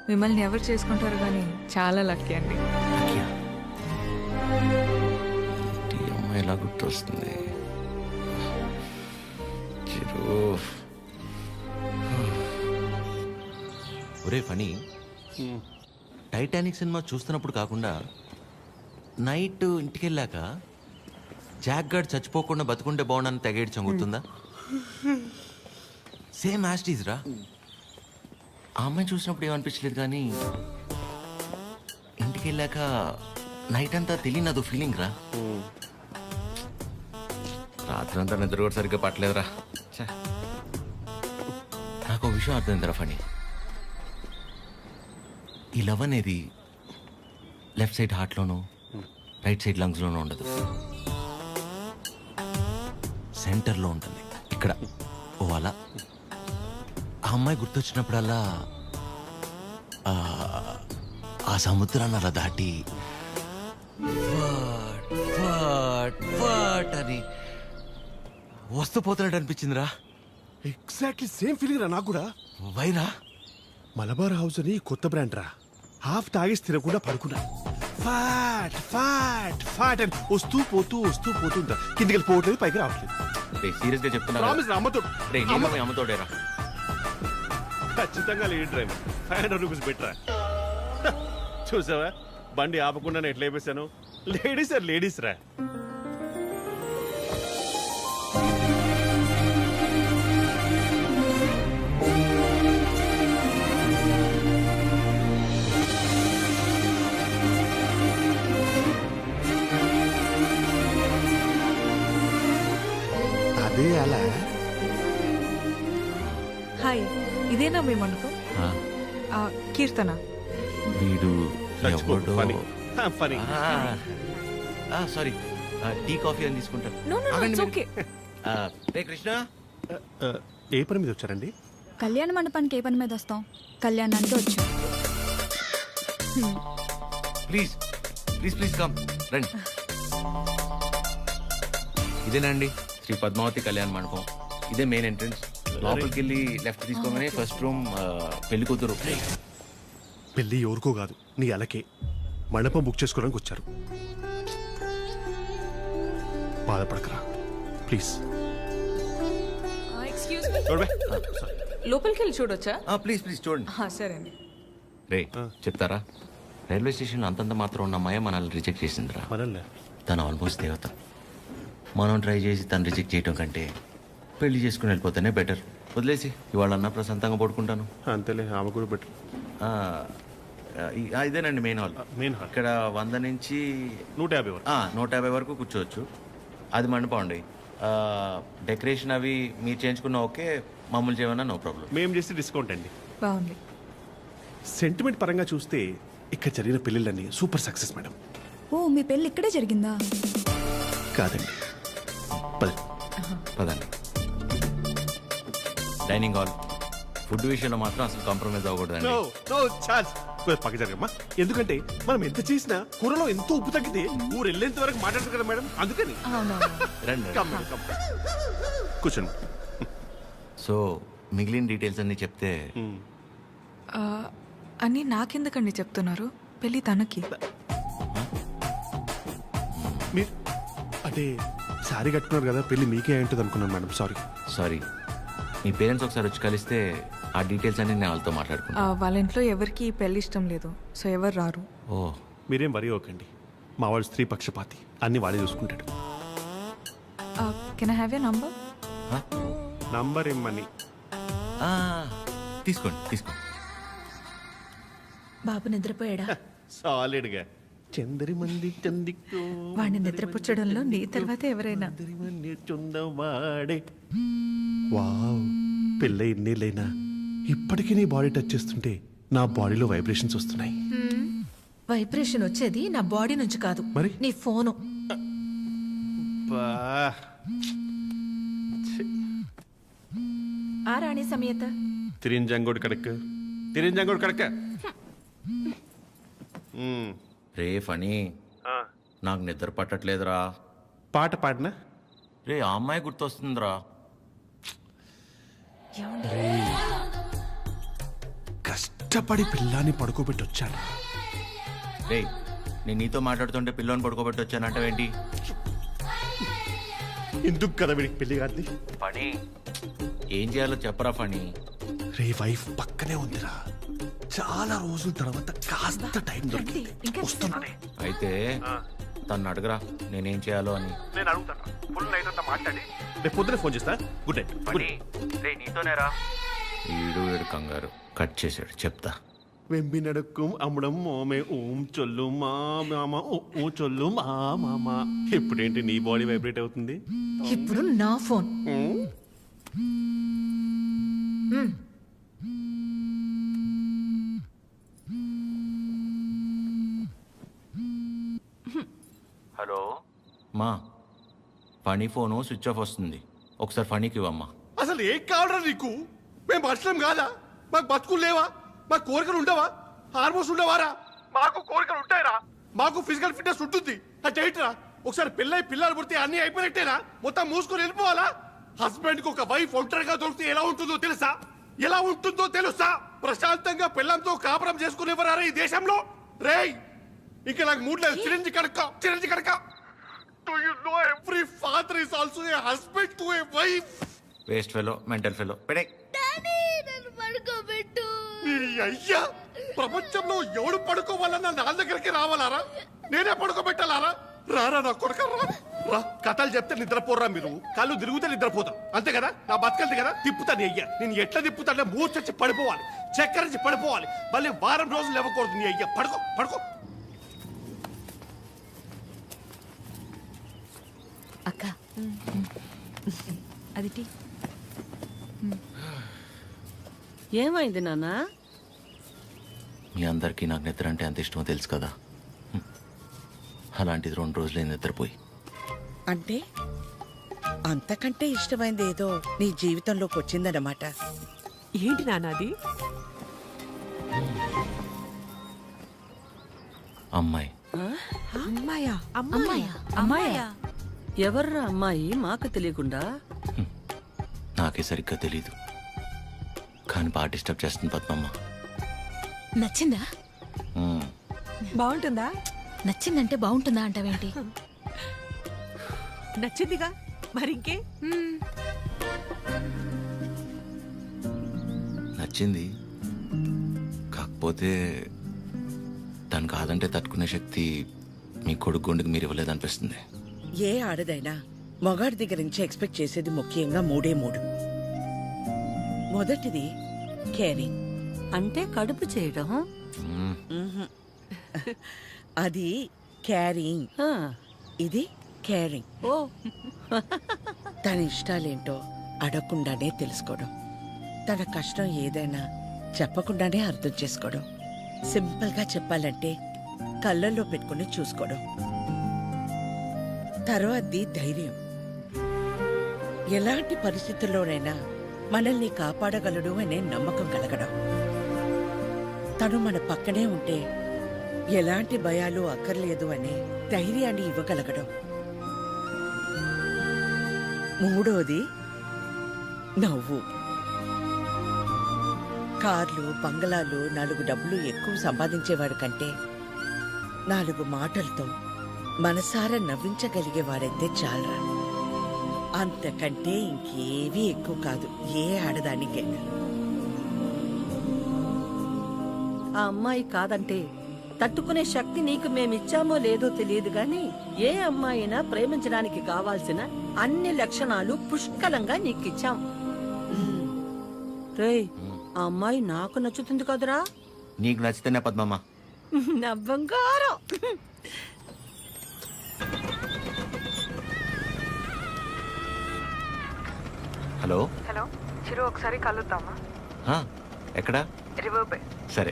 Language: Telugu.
మిమ్మల్ని ఎవరు చేసుకుంటారు కానీ చాలా లక్కీ అండి. ఈ అమ్మాయి ఎలా గుర్తొస్తుంది? ఒరే ఫనీ, టైటానిక్ సినిమా చూస్తున్నప్పుడు కాకుండా నైట్ ఇంటికి వెళ్ళాక జాక్ గార్డ్ చచ్చిపోకుండా బతుకుంటే బాగుండని తెగేడ్చాం, గుర్తుందా? సేమ్ యాస్టీజ్ రా. ఆ అమ్మాయి చూసినప్పుడు ఏమనిపించలేదు, కానీ ఇంటికి వెళ్ళాక నైట్ అంతా తెలియని అదో ఫీలింగ్ రా. రాత్రి అంతా నిద్ర కూడా సరిగ్గా పట్టలేదురా. నాకు ఒక విషయం అర్థమైందిరా ఫనీ, ఈ లవ్ అనేది లెఫ్ట్ సైడ్ హార్ట్లోనూ రైట్ సైడ్ లంగ్స్లోనూ ఉండదు, సెంటర్లో ఉంటుంది, ఇక్కడ. ఓ అలా ఆ అమ్మాయి గుర్తొచ్చినప్పుడల్లా ఆ సముద్రాన్ని అలా దాటి అని వస్తూ పోతున్నట్టు అనిపించిందిరా. ఎగ్జాక్ట్లీ సేమ్ ఫీలింగ్ రా నాకు కూడా. వైరా మలబార్ హౌస్ అని కొత్త బ్రాండ్ రా. హాఫ్ తాగేసి తినకుండా పడుకున్నా. ఫాట్ ఫాట్ ఫాట్ అని వస్తూ పోతుంటా. కిందికి వెళ్ళి పోవట్లేదు, పైకి రావట్లేదు. సీరియస్ గా చెప్తున్నా, అమ్మతో అమ్మతోడేరా. ఖచ్చితంగా లేడీ డ్రైవర్ 500 రూపీస్ బెటరా. చూసావా బండి ఆపకుండా ఎట్లా వేసాను. లేడీస్ రా. అదే అలా. హాయ్, ఇదేనా మీ మండపం? కీర్తన. వీడు ఎవడో. ఫనీ. సారీ, టీ కాఫీ అని తీసుకుంటాను. No no no, it's okay. రే కృష్ణ, ఏ పని మీద వచ్చారండి? కళ్యాణ మండపానికి ఏ పని మీద వస్తాం? కళ్యాణానికి వచ్చాం. ప్లీజ్ ప్లీజ్ ప్లీజ్ కమ్, రండి. ఇదేనండి శ్రీ పద్మావతి కళ్యాణ మండపం. ఇదే మెయిన్ ఎంట్రన్స్. లోపలికి వెళ్ళి లెఫ్ట్ తీసుకోగానే ఫస్ట్ రూమ్ పెళ్లి కూతురు. పెళ్లి ఎవరికో కాదు, నీ అలకే. మండపం బుక్ చేసుకోవడానికి వచ్చారు. బాధపడకరా ప్లీజ్. ఎక్స్క్యూజ్ మీ, లోపలికి వెళ్ళి చూడొచ్చా? ప్లీజ్ ప్లీజ్ చూడండి. సరే అండి. రే చెప్తారా, రైల్వే స్టేషన్ అంతంత మాత్రం ఉన్న అమ్మాయి మనల్ని రిజెక్ట్ చేసిందిరా. మనల్ని తను ఆల్మోస్ట్ దేవత. మనం ట్రై చేసి తను రిజెక్ట్ చేయటం కంటే పెళ్లి చేసుకుని వెళ్ళిపోతేనే బెటర్. వదిలేసి ఇవాళ అన్న ప్రశాంతంగా పడుకుంటాను. అంతేలే, ఆమె కూడా బెటర్. ఇదేనండి మెయిన్ హాల్. మెయిన్ హాల్ ఇక్కడ 100 నుంచి 150 వరకు. 150 వరకు కూర్చోవచ్చు. అది మండపం అండి. డెకరేషన్ అవి మీరు చేయించుకున్న ఓకే, మామూలు చేయమన్నా నో ప్రాబ్లం. మేము చేసి డిస్కౌంట్ అండి. బాగుంది. సెంటిమెంట్ పరంగా చూస్తే ఇక్కడ జరిగిన పెళ్ళిళ్ళన్నీ సూపర్ సక్సెస్ మేడం. ఓ, మీ పెళ్ళి ఇక్కడే జరిగిందా? కాదండి, పదండి. Dining hall. ఫుడ్ విషయంలో మాత్రం అసలు కాంప్రమైజ్ అవ్వకూడదండి. పక్క జరగమ్మా. ఎందుకంటే మనం ఎంత చేసినా కూరలో ఎంతో ఉప్పు తగ్గితే ఊరు వెళ్ళేంత వరకు మాట్లాడతారు కదా మేడం, అందుకని. రండి. కూర్చోండి. సో మిగిలిన డీటెయిల్స్ అన్ని చెప్తే. అని నాకెందుకండి చెప్తున్నారు? పెళ్ళి తనకి. మీరు అంటే శారీ కట్టుకున్నారు కదా, పెళ్ళి మీకే ఉంటుంది అనుకున్నాను మేడం. సారీ. మీ పేరెంట్స్ ఒకసారి వచ్చి కలిస్తే ఆ డీటెయిల్స్ అన్ని నేను వాళ్ళతో మాట్లాడుకున్నాను. వాళ్ళ ఇంట్లో ఎవరికి పెళ్లి ఇష్టం లేదు, సో ఎవరు రారు. ఓ, మీరేం వరి అవ్వకండి. మా వాడు స్త్రీ పక్షపాతి, అన్ని వాడే చూసుకుంటాడు. Can I have your number? Number ఇమ్మని. తీసుకోండి. బాబు నిద్రపోయాడా? సాలిడ్గా. చందరి మంది చందికో వాడిని నిద్రపుచ్చడంలో నీ తర్వాత ఎవరైనా. వావ్, పెళ్ళై ఇన్నేళ్ళైనా ఇప్పటికీ నీ బాడీ టచ్ చేస్తుంటే నా బాడీలో వైబ్రేషన్స్ వస్తున్నాయి. వైబ్రేషన్ వచ్చేది నా బాడీ నుంచి కాదు, మరి నీ ఫోను. ఆ రాణి సమేత తిరింజంగోడు కడక. రే ఫనీ, నాకు నిద్ర పట్టట్లేదురా. పాట పాడినా రే ఆ అమ్మాయి గుర్తొస్తుందిరా. కష్టం. కష్టపడి పిల్లాన్ని పడుకోబెట్టి వచ్చాను. రే నేను నీతో మాట్లాడుతుంటే పిల్లోని పడుకోబెట్టి వచ్చానంటావేంటి? ఎందుకు కదా వీడికి పెళ్లి కాదు? పని ఏం చేయాలో చెప్పరా ఫణి. రే వైఫ్ పక్కనే ఉందిరా, చాలా రోజుల తర్వాత కాస్త టైం దొరికింది, వస్తున్నానే. అయితే తను అడగరా నేనేం చేయాలో అని. నేను అడుగుతాను, ఫుల్ నైట్ అంతా మాట్లాడి రేపు పొద్దున ఫోన్ చేస్తా. Good night. నీతోనేరా. వీడు కంగారు కట్ చేశాడు, చెప్తా. వెంబి నడుక్కుం అమ్మడం మోమే ఓం చొల్లు మా మామ ఓ చొల్లు మా మామ. ఇప్పుడేంటి నీ బాడీ వైబ్రేట్ అవుతుంది? ఇప్పుడు నా ఫోన్. హలో మా ఫణి ఫోను స్విచ్ ఆఫ్ వస్తుంది, ఒకసారి ఫణికి ఇవ్వమ్మా. అసలు ఏం కావాలరా నీకు? మేము మనుషులం కాదా? మాకు బతుకులు లేవా? మాకు కోరికలు ఉండవా? హార్మోన్స్ ఉండవారా? మాకు కోరికలు ఉంటాయరా, మాకు ఫిజికల్ ఫిట్నెస్ ఉంటుంది. అంటే ఏంట్రా, ఒకసారి పెళ్ళై పిల్లలు పుడితే అన్ని అయిపోయినట్టేనా? మొత్తం మూసుకొని వెళ్ళిపోవాలా? హస్బెండ్ కి ఒక వైఫ్ ఒంటరిగా దొరికితే ఎలా ఉంటుందో తెలుసా? ఎలా ఉంటుందో తెలుసా? ప్రశాంతంగా పిల్లంతో కాపురం చేసుకునేవారా ఈ దేశంలో? రేయ్ ఇంకా నాకు మూడు లేదు. Chironji కడక Do you know every father is also a husband to a wife? Waste fellow, mental fellow. పెడే అయ్యా, ప్రపంచంలో ఎవడు పడుకోవాలన్నా నా దగ్గరికి రావాలారా? నేనే పడుకోబెట్టాలారా? రారా నా కొడుక రా. కథలు చెప్తే నిద్రపోర్రా మీరు, కళ్ళు తిరుగుతే నిద్రపోతాం అంతే కదా. నా బతకల్ది కదా, తిప్పుతాను. అయ్యా నేను ఎట్లా తిప్పుతానే మూర్చొచ్చి పడిపోవాలి, చక్కరించి పడిపోవాలి, మళ్ళీ వారం రోజులు ఇవ్వకూడదు. నీ అయ్యా పడుకో పడుకో. అక్క అది టీ. ఏమైంది నాన్నా? మీ అందరికీ నాకు నిద్ర అంటే ఎంత ఇష్టమో తెలుసు కదా. అలాంటిది 2 రోజులే నిద్రపోయి. అంటే అంతకంటే ఇష్టమైంది ఏదో నీ జీవితంలోకి వచ్చిందన్నమాట. ఏంటి నాన్నది? అమ్మాయి. అమ్మాయా? అమ్మాయా? అమ్మాయా? ఎవర్రా అమ్మాయి మాకు తెలియకుండా? నాకే సరిగ్గా తెలీదు, కానీ బాగా డిస్టర్బ్ చేస్తుంది పద్మమ్మ. నచ్చిందా? బాగుంటుందా? నచ్చిందంటే బాగుంటుందా అంటావేంటి? నచ్చిందిగా మరింకే. నచ్చింది, కాకపోతే తను కాదంటే తట్టుకునే శక్తి మీ కొడుకు గుండెకి మీరు ఇవ్వలేదనిపిస్తుంది. ఏ ఆడదైనా మగాడి దగ్గర నుంచి ఎక్స్పెక్ట్ చేసేది ముఖ్యంగా 3. మొదటిది కేరింగ్. అంటే కడుపు చేయడం. అది క్యారింగ్, ఆ, ఇది కేరింగ్. ఓ తన ఇష్టాలేంటో అడగకుండానే తెలుసుకోవడం, తన కష్టం ఏదైనా చెప్పకుండానే అర్థం చేసుకోవడం, సింపుల్ గా చెప్పాలంటే కళ్ళల్లో పెట్టుకుని చూసుకోవడం. తర్వాతది ధైర్యం. ఎలాంటి పరిస్థితుల్లోనైనా మనల్ని కాపాడగలడు అనే నమ్మకం కలగడం. తను మన పక్కనే ఉంటే ఎలాంటి భయాలు అక్కర్లేదు అనే ధైర్యాన్ని ఇవ్వగలగడం. 3వది నవ్వు. కార్లు, బంగళాలు, 4 డబ్బులు ఎక్కువ సంపాదించేవాడు కంటే 4 మాటలతో మనసారా నవ్వించగలిగేవాడైతే చాలరా. అంతకంటే ఇంకేవీ ఎక్కువ కాదు ఏ ఆడదానికైనా. ఆ అమ్మాయి కాదంటే తట్టుకునే శక్తి నీకు మేమిచ్చామో లేదో తెలియదు గాని ఏ అమ్మాయినా ప్రేమించడానికి కావాల్సిన అన్ని లక్షణాలు పుష్కలంగా నీకిచ్చాం. రేయ్, ఆ అమ్మాయి నాకు నచ్చుతుంది కదరా? నీకు నచ్చితేనే పద్మమ్మ. నా బంగారం. హలో హలో చిరు, ఒకసారి కలుద్దామా? ఎక్కడా? River bay. సరే.